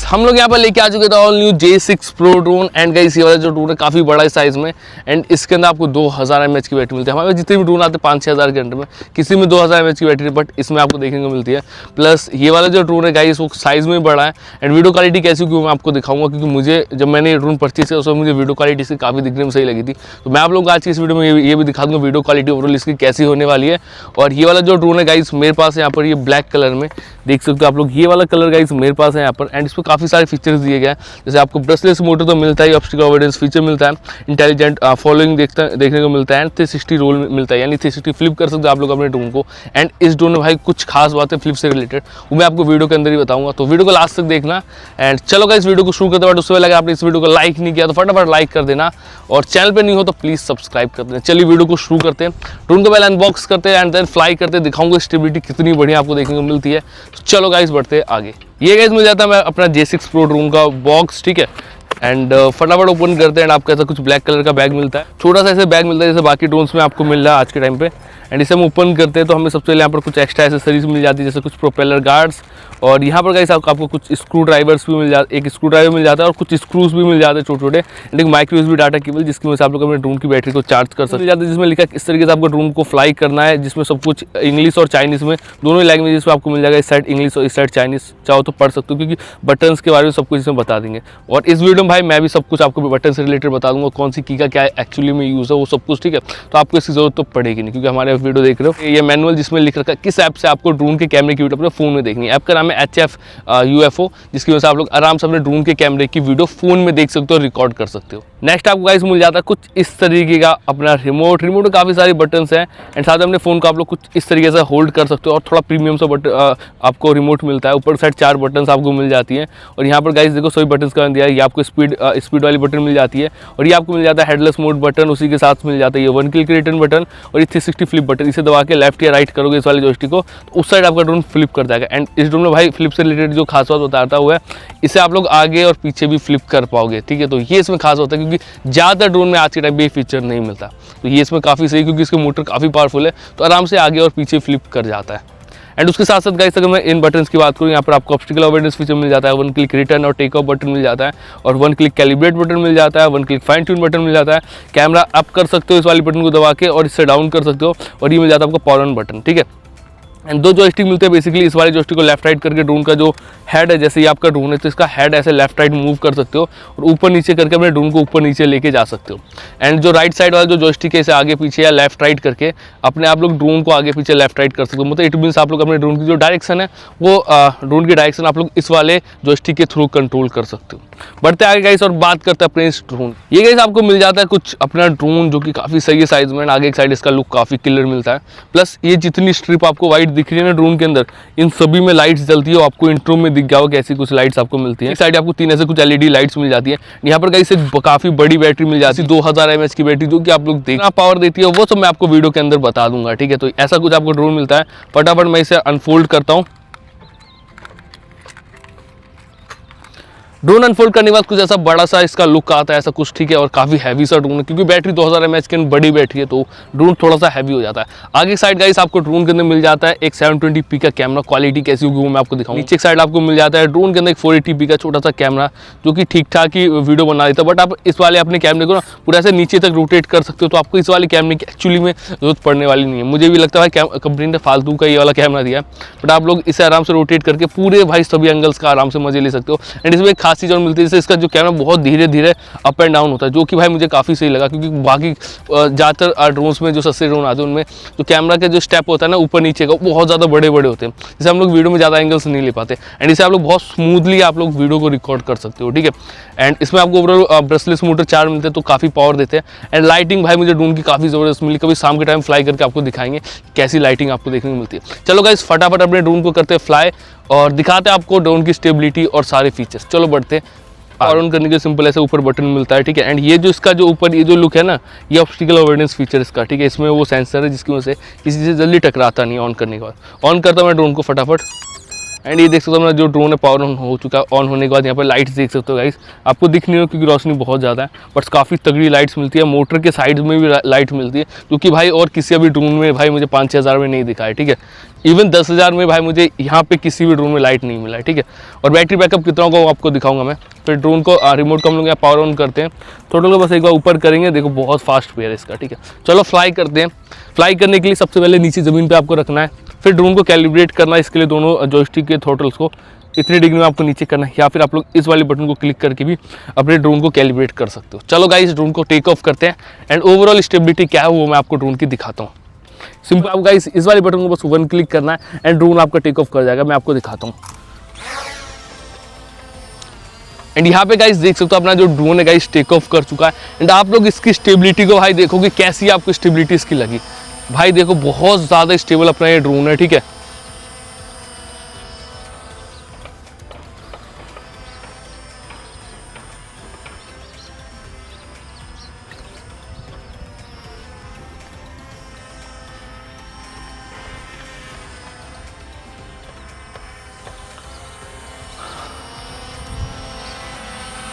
हम लोग यहाँ पर लेके आ चुके थे all new J6 Pro drone. And guys ये वाला जो ड्रोन है काफ़ी बड़ा है साइज़ में, एंड इसके अंदर आपको 2000 mAh की बैटरी मिलती है। हमारे जितने भी ड्रोन आते हैं 5-6 हज़ार के अंडर में, किसी में 2000 mAh की बैटरी, बट इसमें आपको देखने को मिलती है। प्लस ये वाला जो ड्रोन है गाइस वो साइज़ में बड़ा है, एंड वीडियो क्वालिटी कैसी होगी मैं आपको दिखाऊंगा, क्योंकि मुझे जब मैंने ये ड्रोन परचेज किया उसमें मुझे वीडियो क्वालिटी इसकी काफ़ी दिखने में सही लगी थी। तो मैं आप लोगों को आज की इस वीडियो में ये भी दिखा दूँगा वीडियो क्वालिटी ओवरऑल इसकी कैसी होने वाली है। और ये वाला जो ड्रोन है गाइस मेरे पास है यहाँ पर, ये ब्लैक कलर में देख सकते हो आप लोग, ये वाला कलर गाइस मेरे पास है यहाँ पर। एंड इसमें काफ़ी सारे फीचर्स दिए गए हैं, जैसे आपको ब्रशलेस मोटर तो मिलता है, ऑब्स्टिकल अवॉइडेंस फीचर मिलता है, इंटेलिजेंट फॉलोइंग देखने को मिलता है, एंड 360 रोल मिलता है, यानी 360 फ्लिप कर सकते हो आप लोग अपने ड्रोन को। एंड इस ड्रोन में भाई कुछ खास बातें फ्लिप से रिलेटेड वो मैं आपको वीडियो के अंदर ही बताऊंगा, तो वीडियो को लास्ट तक देखना। एंड चलो गाइस वीडियो को शुरू करते हैं, उससे पहले अगर आपने इस वीडियो को लाइक नहीं किया तो फटाफट लाइक कर देना, और चैनल पर नहीं हो तो प्लीज़ सब्सक्राइब कर देना। चलिए वीडियो को शुरू करते हैं, ड्रोन को पहले अनबॉक्स करते हैं एंड देन फ्लाई करते हैं, दिखाऊंगा स्टेबिलिटी कितनी बढ़िया आपको देखने को मिलती है। तो चलो गाइस बढ़ते हैं आगे। ये गाइस मिल जाता है मैं अपना J6 Pro ड्रोन का बॉक्स, ठीक है। एंड फटाफट ओपन करते हैं, एंड आपको ऐसा कुछ ब्लैक कलर का बैग मिलता है, छोटा सा ऐसे बैग मिलता है जैसे बाकी ड्रोन्स में आपको मिल रहा है आज के टाइम पे। एंड इसे हम ओपन करते हैं तो हमें सबसे पहले यहाँ पर कुछ एक्स्ट्रा एसेसरीज मिल जाती है, जैसे कुछ प्रोपेलर गार्ड्स, और यहाँ पर गाइस आपको कुछ स्क्रू ड्राइवर्स भी मिल जाते, एक स्क्रू ड्राइवर मिल जाता है और कुछ स्क्रूज भी मिल जाते हैं छोटे छोटे, एंड एक माइक्रो USB डाटा केबल जिसकी वजह से आप लोग अपने ड्रोन की बैटरी को चार्ज कर सकते हैं, जिसमें लिखा है किस तरीके से आपको ड्रोन को फ्लाई करना है, जिसमें सब कुछ इंग्लिश और चाइनीज़ में दोनों लैंग्वेजेस में आपको मिल जाएगा। इस साइड इंग्लिश और इस साइड चाइनीज़, चाहो तो पढ़ सकते हो, क्योंकि बटन्स के बारे में सब कुछ इसमें बता देंगे। और इस वीडियो में भाई मैं भी सब कुछ आपको बटन से रिलेटेड बता दूंगा, कौन सी की का क्या एक्चुअली में यूज़ है वो सब कुछ, ठीक है। तो आपको इसकी जरूरत तो पड़ेगी नहीं, क्योंकि हमारे वीडियो देख रहे हो। ये मैनुअल जिसमें लिख रखा है किस ऐप से आपको ड्रोन के कैमरे की वीडियो अपने फ़ोन में देखनी है। ऐप का नाम है HF UFO, जिसकी वजह से आप लोग आराम से अपने ड्रोन के कैमरे की वीडियो फोन में देख सकते हो, रिकॉर्ड कर सकते हो। नेक्स्ट आपको गाइस मिल जाता है कुछ इस तरीके का अपना रिमोट में काफ़ी सारे बटन्स हैं, एंड साथ में अपने फ़ोन को आप लोग कुछ इस तरीके से होल्ड कर सकते हो, और थोड़ा प्रीमियम सा आपको रिमोट मिलता है। ऊपर साइड 4 बटन्स आपको मिल जाती हैं, और यहाँ पर गाइस देखो सभी बटन्स का दिया है। ये आपको स्पीड वाली बटन मिल जाती है, और ये आपको मिल जाता है हेडलेस मोड बटन, उसी के साथ मिल जाता है ये 1 क्लिक रिटर्न बटन, और ये 360 फ्लिप बटन। इसे दबा के लेफ्ट या राइट करोगे इस वाले जॉयस्टिक को तो उस साइड आपका ड्रोन फ्लिप कर जाएगा। एंड इस ड्रोन में भाई फ्लिप से रिलेटेड जो खास बात बताता हुआ है, इसे आप लोग आगे और पीछे भी फ्लिप कर पाओगे, ठीक है। तो ये इसमें खास होता है, क्योंकि ज़्यादातर ड्रोन में आज के टाइम पे ये फीचर नहीं मिलता, तो ये इसमें काफ़ी सही, क्योंकि इसके मोटर काफ़ी पावरफुल है, तो आराम से आगे और पीछे फ्लिप कर जाता है। एंड उसके साथ साथ गाइस अगर मैं इन बटन्स की बात करूँ, यहाँ पर आपको ऑब्स्टिकल अवॉइडेंस फीचर मिल जाता है, 1 क्लिक रिटर्न और टेक ऑफ बटन मिल जाता है, और 1 क्लिक कैलिब्रेट बटन मिल जाता है, 1 क्लिक फाइन ट्यून बटन मिल जाता है। कैमरा अप कर सकते हो इस वाली बटन को दबा के, और इससे डाउन कर सकते हो, और ये मिल जाता है आपको पावर ऑन बटन, ठीक है। एंड 2 जॉयस्टिक मिलते हैं बेसिकली, इस वाले जॉयस्टिक को लेफ्ट राइट करके ड्रोन का जो हेड है, जैसे ये आपका ड्रोन है तो इसका हेड ऐसे लेफ्ट राइट मूव कर सकते हो, और ऊपर नीचे करके अपने ड्रोन को ऊपर नीचे लेके जा सकते हो। एंड जो राइट साइड वाला जो जॉयस्टिक है इसे आगे पीछे या लेफ्ट राइट करके अपने आप लोग ड्रोन को आगे पीछे लेफ्ट राइट कर सकते हो। मतलब इट मीन्स आप लोग अपने ड्रोन की जो डायरेक्शन है वो ड्रोन की डायरेक्शन आप लोग इस वाले जॉयस्टिक के थ्रू कंट्रोल कर सकते हो। बढ़ते आगे गाइस और बात करते हैं अपने इस ड्रोन। ये गाइस आपको मिल जाता है कुछ अपना ड्रोन जो कि काफ़ी सही है साइज में, आगे एक साइड इसका लुक काफ़ी क्लियर मिलता है। प्लस ये जितनी स्ट्रिप आपको वाइट दिख रही है ना ड्रोन के अंदर, इन सभी में लाइट्स जलती है, आपको इंट्रो में दिख गया हो कैसी कुछ लाइट्स आपको मिलती है। एक साइड आपको 3 ऐसे कुछ LED लाइट्स मिल जाती है। यहाँ पर गाइस एक काफ़ी बड़ी बैटरी मिल जाती है, 2000 mAh की बैटरी, जो कि आप लोग देखना पावर देती है, वो सब मैं आपको वीडियो के अंदर बता दूंगा, ठीक है। तो ऐसा कुछ आपको ड्रोन मिलता है। फटाफट मैं इसे अनफोल्ड करता हूँ। ड्रोन अनफोल्ड करने के बाद कुछ ऐसा बड़ा सा इसका लुक आता है, ऐसा कुछ, ठीक है। और काफ़ी हैवी सा ड्रोन है, क्योंकि बैटरी 2000 mAh की बड़ी बैटरी है, तो ड्रोन थोड़ा सा हैवी हो जाता है। आगे साइड गाइस आपको ड्रोन के अंदर मिल जाता है एक 720p का कैमरा, क्वालिटी कैसी होगी वो मैं आपको दिखाऊंगा। नीचे साइड आपको मिल जाता है ड्रोन के अंदर एक 480p का छोटा सा कैमरा, जो कि ठीक ठाक ही वीडियो बना देता है। बट आप इस वाले अपने कैमरे को ना पूरा ऐसे नीचे तक रोटेट कर सकते हो, तो आपको इस वाले कैमरे की एक्चुअली में जरूरत पड़ने वाली नहीं है। मुझे भी लगता है कंपनी ने फालतू का ये वाला कैमरा दिया है, बट आप लोग इसे आराम से रोटेट करके पूरे भाई सभी एंगल्स का आराम से मजे ले सकते हो। एंड इसमें एक खास चीज़ और मिलती है, जैसे इसका जो कैमरा बहुत धीरे धीरे अप एंड डाउन होता है, जो कि भाई मुझे काफ़ी सही लगा, क्योंकि बाकी ज़्यादातर ड्रोन्स में जो सस्ते ड्रोन आते हैं उनमें जो कैमरा के जो स्टेप होता है ना ऊपर नीचे का, बहुत ज़्यादा बड़े बड़े होते हैं, जिसे हम लोग वीडियो में ज़्यादा एंगल्स नहीं ले पाते। एंड इसे आप लोग बहुत स्मूथली आप लोग वीडियो को रिकॉर्ड कर सकते हो, ठीक है। एंड इसमें आपको ओवरऑल ब्रशलेस मोटर 4 मिलते हैं, तो काफ़ी पावर देते हैं। एंड लाइटिंग भाई मुझे ड्रोन की काफ़ी ज़बरदस्त मिली, कभी शाम के टाइम फ्लाई करके आपको दिखाएंगे कैसी लाइटिंग आपको देखने को मिलती है। चलो गाइस फटाफट अपने ड्रोन को करते हैं फ्लाई, और दिखाते हैं आपको ड्रोन की स्टेबिलिटी और सारे फीचर्स। चलो बढ़ते हैं। पावर ऑन करने के सिंपल ऐसे ऊपर बटन मिलता है, ठीक है। एंड ये जो इसका जो ऊपर ये जो लुक है ना, ये ऑब्स्टिकल अवॉइडेंस फीचर इसका, ठीक है। इसमें वो सेंसर है जिसकी वजह से किसी से जल्दी टकराता नहीं ऑन करने के बाद। ऑन करता हूँ मैं ड्रोन को फटाफट, एंड ये देख सकते हो मेरा जो ड्रोन है पावर ऑन हो चुका है। ऑन होने के बाद यहाँ पर लाइट्स देख सकते हो गाइस, आपको दिख नहीं हो क्योंकि रोशनी बहुत ज़्यादा है, बट काफ़ी तगड़ी लाइट्स मिलती है। मोटर के साइड में भी लाइट मिलती है, जो कि भाई और किसी भी ड्रोन में भाई मुझे 5-6 हज़ार में नहीं दिखा है, ठीक है। इवन 10,000 में भाई मुझे यहाँ पे किसी भी ड्रोन में लाइट नहीं मिला है, ठीक है। और बैटरी बैकअप कितना होगा वो आपको दिखाऊंगा मैं। फिर ड्रोन को रिमोट को हम लोग यहाँ पावर ऑन करते हैं, थोड़ा को बस एक बार ऊपर करेंगे, देखो बहुत फास्ट पेयर है इसका, ठीक है। चलो फ्लाई करते हैं। फ्लाई करने के लिए सबसे पहले नीचे ज़मीन पर आपको रखना है, फिर ड्रोन को कैलिब्रेट करना है। इसके लिए दोनों जॉयस्टिक के थ्रोटल्स को इतनी डिग्री में आपको नीचे करना है, या फिर आप लोग इस वाले बटन को क्लिक करके भी अपने ड्रोन को कैलिब्रेट कर सकते हो। चलो गाइस ड्रोन को टेक ऑफ करते हैं एंड ओवरऑल स्टेबिलिटी क्या है वो मैं आपको ड्रोन की दिखाता हूँ। सिंपल आपको गाइस इस वाले बटन को बस वन क्लिक करना है एंड ड्रोन आपका टेक ऑफ कर जाएगा। मैं आपको दिखाता हूँ। एंड यहाँ पे गाइस देख सकते हो अपना जो ड्रोन है गाइस टेक ऑफ कर चुका है। एंड आप लोग इसकी स्टेबिलिटी को भाई देखोगे कैसी आपको स्टेबिलिटी इसकी लगी। भाई देखो बहुत ज़्यादा स्टेबल अपना ये ड्रोन है, ठीक है।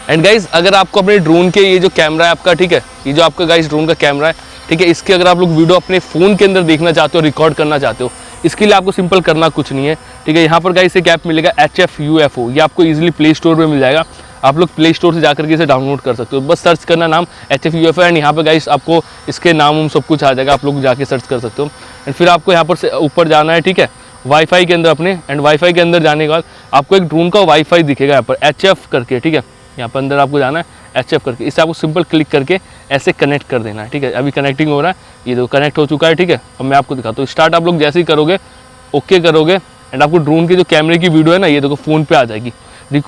एंड गाइज अगर आपको अपने ड्रोन के ये जो कैमरा है आपका, ठीक है, ये जो आपका गाइज ड्रोन का कैमरा है, ठीक है, इसके अगर आप लोग वीडियो अपने फ़ोन के अंदर देखना चाहते हो, रिकॉर्ड करना चाहते हो, इसके लिए आपको सिंपल करना कुछ नहीं है, ठीक है। यहाँ पर गाइज एक ऐप मिलेगा HF UFO, ये आपको इजीली प्ले स्टोर में मिल जाएगा। आप लोग प्ले स्टोर से जाकर के इसे डाउनलोड कर सकते हो। बस सर्च करना नाम HF UFO एंड यहाँ पर गाइज आपको इसके नाम सब कुछ आ जाएगा, आप लोग जाके सर्च कर सकते हो। एंड फिर आपको यहाँ पर से ऊपर जाना है, ठीक है, वाईफाई के अंदर अपने। एंड वाईफाई के अंदर जाने के बाद आपको एक ड्रोन का वाईफाई दिखेगा यहाँ पर HF करके, ठीक है। यहाँ पर अंदर आपको जाना है HF करके, इससे आपको सिंपल क्लिक करके ऐसे कनेक्ट कर देना है, ठीक है। अभी कनेक्टिंग हो रहा है, ये देखो कनेक्ट हो चुका है, ठीक है। अब मैं आपको दिखाता हूँ। स्टार्ट आप लोग जैसे ही करोगे, ओके करोगे एंड आपको ड्रोन के जो कैमरे की वीडियो है ना, ये देखो फ़ोन पे आ जाएगी।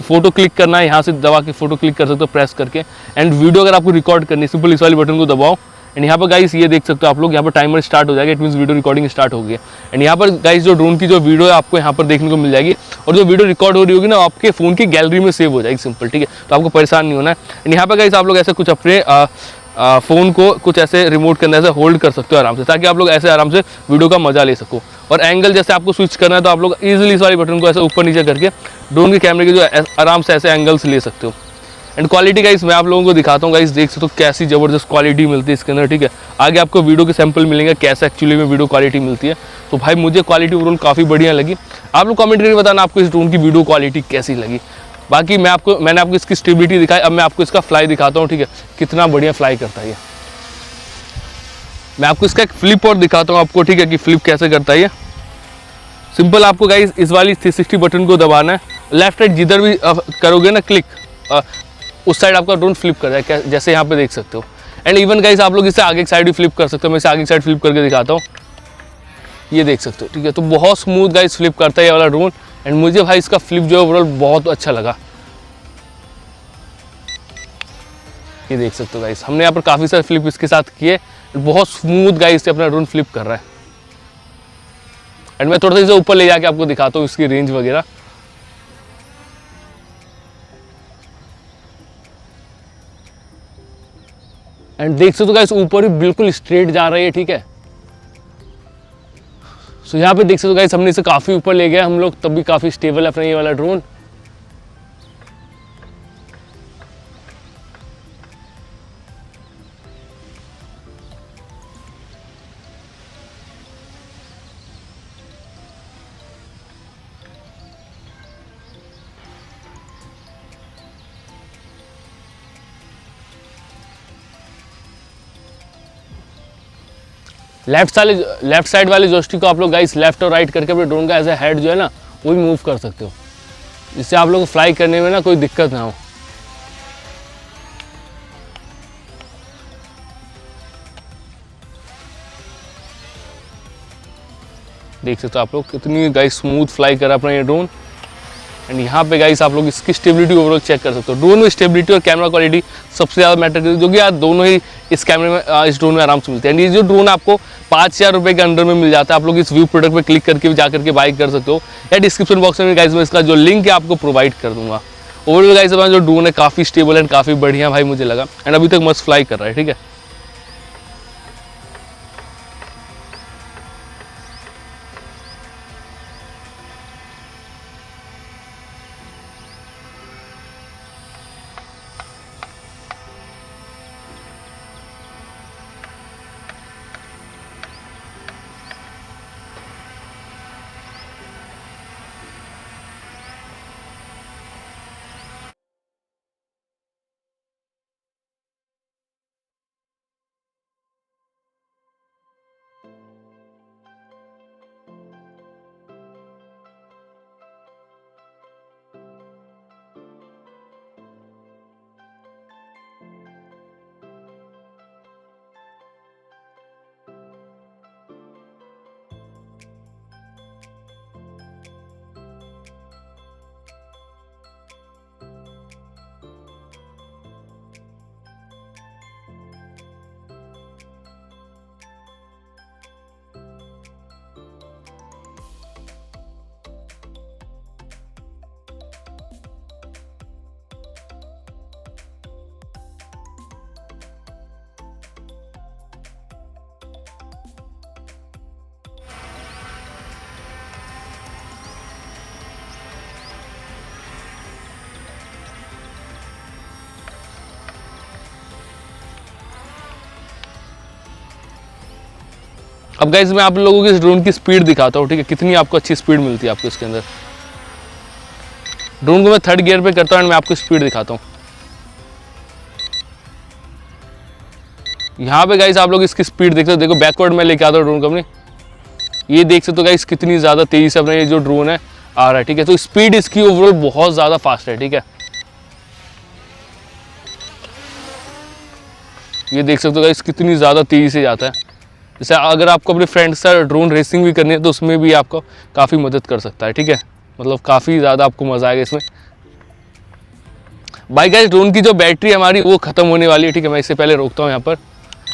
फोटो क्लिक करना है, यहाँ से दबा के फोटो क्लिक कर सकते हो प्रेस करके। एंड वीडियो अगर आपको रिकॉर्ड करनी है, सिंपल इस वाली बटन को दबाओ एंड यहाँ पर गाइस ये देख सकते हो आप लोग, यहाँ पर टाइमर स्टार्ट हो जाएगा। It means video recording start हो गई। एंड यहाँ पर गाइस जो ड्रोन की जो वीडियो है आपको यहाँ पर देखने को मिल जाएगी, और जो वीडियो रिकॉर्ड हो रही होगी ना आपके फ़ोन की गैलरी में सेव हो जाएगी, सिंपल, ठीक है। तो आपको परेशान नहीं होना है। एंड यहाँ पर गाइस आप लोग ऐसे कुछ अपने फ़ोन को कुछ ऐसे रिमोट के अंदर ऐसे होल्ड कर सकते हो आराम से, ताकि आप लोग ऐसे आराम से वीडियो का मजा ले सको। और एंगल जैसे आपको स्विच करना है तो आप लोग ईजिली इस वाली बटन को ऐसे ऊपर नीचे करके ड्रोन के कैमरे के जो आराम से ऐसे एंगल्स ले सकते हो। एंड क्वालिटी गाइस मैं आप लोगों को दिखाता हूँ। गाइस देख सकते हो कैसी ज़बरदस्त क्वालिटी मिलती है इसके अंदर, ठीक है। आगे आपको वीडियो के सैंपल मिलेंगे कैसे एक्चुअली में वीडियो क्वालिटी मिलती है। तो भाई मुझे क्वालिटी ओवरऑल काफ़ी बढ़िया लगी। आप लोग कमेंट करके बताना आपको इस ड्रोन की वीडियो क्वालिटी कैसी लगी। बाकी मैंने आपको इसकी स्टेबिलिटी दिखाई, अब मैं आपको इसका फ्लाई दिखाता हूँ, ठीक है, कितना बढ़िया फ्लाई करता है ये। मैं आपको इसका एक फ्लिप और दिखाता हूँ आपको, ठीक है, कि फ्लिप कैसे करता है ये। सिंपल आपको गाइस इस वाली 360 बटन को दबाना है, लेफ्ट राइट जिधर भी करोगे ना क्लिक, उस साइड आपका ड्रोन फ्लिप कर जाएगा, जैसे यहाँ पे देख सकते हो। एंड इवन गाइस आप लोग इसे आगे की साइड भी फ्लिप कर सकते हो। मैं इसे आगे की साइड फ्लिप करके दिखाता हूँ, ये देख सकते हो, ठीक है। तो बहुत स्मूथ गाइस फ्लिप करता है ये वाला ड्रोन। एंड मुझे भाई इसका फ्लिप जो है ओवरऑल बहुत अच्छा लगा। ये देख सकते हो गाइस, हमने यहाँ पर काफ़ी सारे फ्लिप इसके साथ किए, बहुत स्मूथ गाइस से अपना ड्रोन फ्लिप कर रहा है। एंड मैं थोड़ा सा इसे ऊपर ले जाके आपको दिखाता हूँ इसकी रेंज वगैरह। एंड देख सकते हो गाइस ऊपर ही बिल्कुल स्ट्रेट जा रही है, ठीक है। सो यहाँ पे देख सकते हो गाइस हमने इसे काफ़ी ऊपर ले गया हम लोग, तब भी काफ़ी स्टेबल है अपना ये वाला ड्रोन। लेफ्ट साइड वाले जोस्टिक को आप लोग गाइस लेफ्ट और राइट करके अपने ड्रोन का ऐसा हेड जो है ना वो भी मूव कर सकते हो, जिससे आप लोग को फ्लाई करने में ना कोई दिक्कत ना हो। देख सकते हो आप लोग कितनी गाइस स्मूथ फ्लाई कर अपना ये ड्रोन। एंड यहाँ पे गाइस आप लोग इसकी स्टेबिलिटी ओवरऑल चेक कर सकते हो। ड्रोन में स्टेबिलिटी और कैमरा क्वालिटी सबसे ज़्यादा मैटर करती है, जो कि यार दोनों ही इस कैमरे में इस ड्रोन में आराम से मिलते हैं। एंड ये जो ड्रोन आपको 5,000 रुपये के अंडर में मिल जाता है। आप लोग इस व्यू प्रोडक्ट पे क्लिक करके भी जाकर के बाई कर सकते हो, या डिस्क्रिप्शन बॉक्स में गाइस मैं इसका जो लिंक है आपको प्रोवाइड कर दूंगा। ओवरऑल गाइस अपना जो ड्रोन है काफ़ी स्टेबल एंड काफ़ी बढ़िया भाई मुझे लगा। एंड अभी तक मस्त फ्लाई कर रहा है, ठीक है। अब गाइस मैं आप लोगों को इस ड्रोन की स्पीड दिखाता हूँ, ठीक है, कितनी आपको अच्छी स्पीड मिलती है आपको इसके अंदर। ड्रोन को मैं 3rd गियर पे करता हूँ एंड मैं आपको स्पीड दिखाता हूँ। यहाँ पे गाइस आप लोग इसकी स्पीड देखते हो, देखो बैकवर्ड में लेके आता हूँ ड्रोन को अपनी, ये देख सकते हो गाइस कितनी ज़्यादा तेज़ी से अपना ये जो ड्रोन है आ रहा है, ठीक है। तो स्पीड इसकी ओवरऑल बहुत ज़्यादा फास्ट है, ठीक है। ये देख सकते हो गाइस कितनी ज़्यादा तेज़ी से जाता है। जैसे अगर आपको अपने फ्रेंड्स से ड्रोन रेसिंग भी करनी है तो उसमें भी आपको काफ़ी मदद कर सकता है, ठीक है। मतलब काफ़ी ज़्यादा आपको मज़ा आएगा इसमें। भाई गाइस ड्रोन की जो बैटरी है हमारी वो ख़त्म होने वाली है, ठीक है। मैं इससे पहले रोकता हूँ यहाँ पर।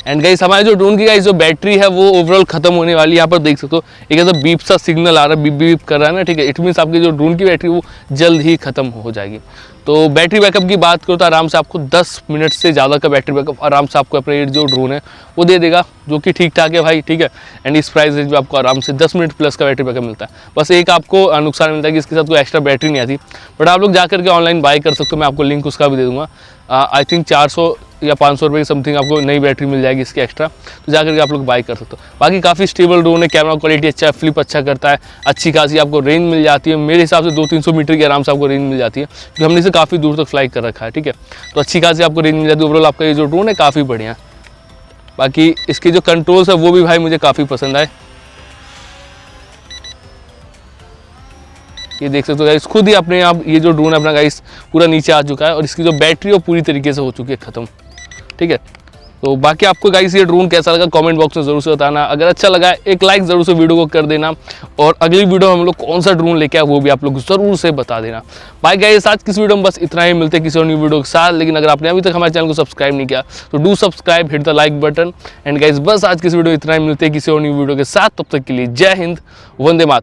एंड गाइस हमारे जो ड्रोन की गाइस जो बैटरी है वो ओवरऑल खत्म होने वाली है। यहाँ पर देख सकते हो एक ऐसा बीप सा सिग्नल आ रहा है, बीप बीप कर रहा है ना, ठीक है। इट मीन्स आपकी जो ड्रोन की बैटरी वो जल्द ही खत्म हो जाएगी। तो बैटरी बैकअप की बात करो तो आराम से आपको 10 मिनट से ज़्यादा का बैटरी बैकअप आराम से आपको अपना ये जो ड्रोन है वो दे देगा, जो कि ठीक ठाक है भाई, ठीक है। एंड इस प्राइस रेंज में आपको आराम से 10 मिनट प्लस का बैटरी बैकअप मिलता है। बस एक आपको नुकसान मिलता है कि इसके साथ कोई एक्स्ट्रा बैटरी नहीं आती, बट आप लोग जाकर के ऑनलाइन बाय कर सकते हो। मैं आपको लिंक उसका भी दे दूँगा। आई थिंक 400 या 500 रुपये की समथिंग आपको नई बैटरी मिल जाएगी इसकी एक्स्ट्रा, तो जाकर के आप लोग बाई कर सकते हो। बाकी काफ़ी स्टेबल ड्रोन है, कैमरा क्वालिटी अच्छा है, फ्लिप अच्छा करता है, अच्छी खासी आपको रेंज मिल जाती है। मेरे हिसाब से 200-300 मीटर की आराम से आपको रेंज मिल जाती है, क्योंकि हमने इसे काफ़ी दूर तक फ्लाई कर रखा है, ठीक है। तो अच्छी खासी आपको रेंज मिल जाती है। ओवरऑल आपका ये जो ड्रोन है काफ़ी बढ़िया है। बाकी इसके जो कंट्रोल्स है वो भी भाई मुझे काफ़ी पसंद आए। ये देख सकते हो गाइस खुद ही अपने आप ये जो ड्रोन है अपना गाइस पूरा नीचे आ चुका है और इसकी जो बैटरी है वो पूरी तरीके से हो चुकी है ख़त्म, ठीक है। तो बाकी आपको गाइस ये ड्रोन कैसा लगा कमेंट बॉक्स में ज़रूर से बताना। अगर अच्छा लगा एक लाइक ज़रूर से वीडियो को कर देना, और अगली वीडियो हम लोग कौन सा ड्रोन लेके आए वो भी आप लोग ज़रूर से बता देना। बाय गाइस आज किस वीडियो में बस इतना ही, मिलते हैं किसी और न्यू वीडियो के साथ। लेकिन अगर आपने अभी तक हमारे चैनल को सब्सक्राइब नहीं किया तो do subscribe, hit the like button. And guys बस आज किस वीडियो इतना ही, मिलते हैं किसी और न्यू वीडियो के साथ। तब तक के लिए जय हिंद, वंदे मातरम।